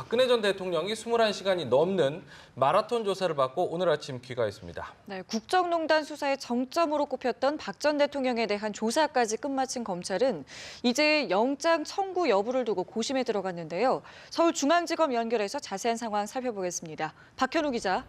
박근혜 전 대통령이 21시간이 넘는 마라톤 조사를 받고 오늘 아침 귀가했습니다. 네, 국정농단 수사의 정점으로 꼽혔던 박 전 대통령에 대한 조사까지 끝마친 검찰은 이제 영장 청구 여부를 두고 고심에 들어갔는데요. 서울중앙지검 연결해서 자세한 상황 살펴보겠습니다. 박현우 기자.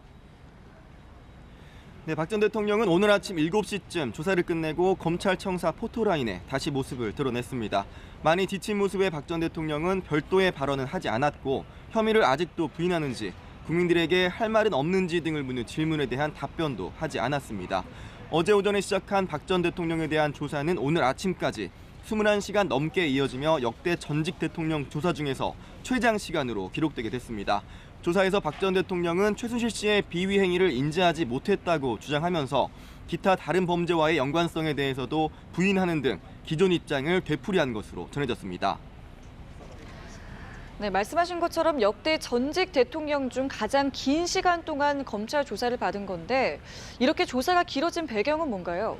네, 박 전 대통령은 오늘 아침 7시쯤 조사를 끝내고 검찰청사 포토라인에 다시 모습을 드러냈습니다. 많이 지친 모습의 박 전 대통령은 별도의 발언은 하지 않았고 혐의를 아직도 부인하는지, 국민들에게 할 말은 없는지 등을 묻는 질문에 대한 답변도 하지 않았습니다. 어제 오전에 시작한 박 전 대통령에 대한 조사는 오늘 아침까지 21시간 넘게 이어지며 역대 전직 대통령 조사 중에서 최장 시간으로 기록되게 됐습니다. 조사에서 박 전 대통령은 최순실 씨의 비위 행위를 인지하지 못했다고 주장하면서 기타 다른 범죄와의 연관성에 대해서도 부인하는 등 기존 입장을 되풀이한 것으로 전해졌습니다. 네, 말씀하신 것처럼 역대 전직 대통령 중 가장 긴 시간 동안 검찰 조사를 받은 건데 이렇게 조사가 길어진 배경은 뭔가요?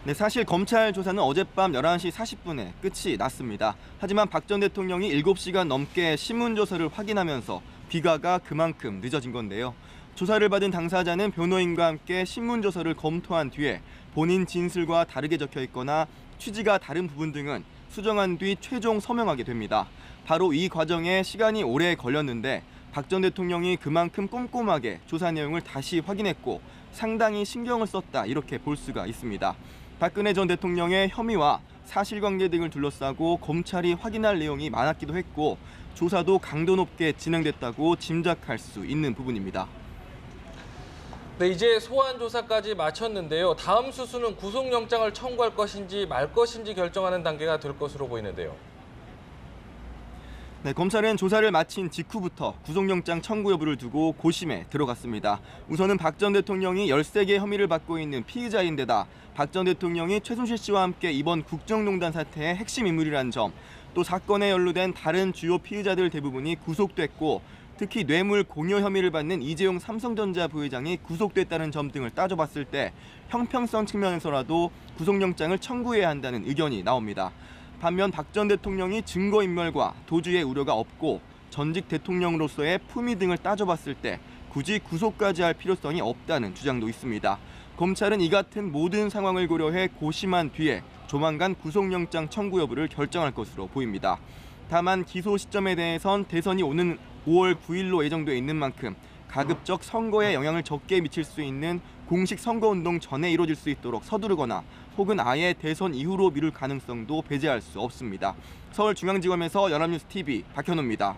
네, 사실 검찰 조사는 어젯밤 11시 40분에 끝이 났습니다. 하지만 박 전 대통령이 7시간 넘게 신문조서를 확인하면서 귀가가 그만큼 늦어진 건데요. 조사를 받은 당사자는 변호인과 함께 신문조서를 검토한 뒤에 본인 진술과 다르게 적혀 있거나 취지가 다른 부분 등은 수정한 뒤 최종 서명하게 됩니다. 바로 이 과정에 시간이 오래 걸렸는데 박 전 대통령이 그만큼 꼼꼼하게 조사 내용을 다시 확인했고 상당히 신경을 썼다, 이렇게 볼 수가 있습니다. 박근혜 전 대통령의 혐의와 사실관계 등을 둘러싸고 검찰이 확인할 내용이 많았기도 했고 조사도 강도 높게 진행됐다고 짐작할 수 있는 부분입니다. 네, 이제 소환 조사까지 마쳤는데요. 다음 수순은 구속영장을 청구할 것인지 말 것인지 결정하는 단계가 될 것으로 보이는데요. 네, 검찰은 조사를 마친 직후부터 구속영장 청구 여부를 두고 고심에 들어갔습니다. 우선은 박 전 대통령이 13개 혐의를 받고 있는 피의자인데다 박 전 대통령이 최순실 씨와 함께 이번 국정농단 사태의 핵심 인물이라는 점, 또 사건에 연루된 다른 주요 피의자들 대부분이 구속됐고 특히 뇌물 공여 혐의를 받는 이재용 삼성전자 부회장이 구속됐다는 점 등을 따져봤을 때 형평성 측면에서라도 구속영장을 청구해야 한다는 의견이 나옵니다. 반면 박 전 대통령이 증거인멸과 도주의 우려가 없고 전직 대통령으로서의 품위 등을 따져봤을 때 굳이 구속까지 할 필요성이 없다는 주장도 있습니다. 검찰은 이 같은 모든 상황을 고려해 고심한 뒤에 조만간 구속영장 청구 여부를 결정할 것으로 보입니다. 다만 기소 시점에 대해선 대선이 오는 5월 9일로 예정돼 있는 만큼 가급적 선거에 영향을 적게 미칠 수 있는 공식 선거운동 전에 이루어질 수 있도록 서두르거나 혹은 아예 대선 이후로 미룰 가능성도 배제할 수 없습니다. 서울중앙지검에서 연합뉴스 TV 박현우입니다.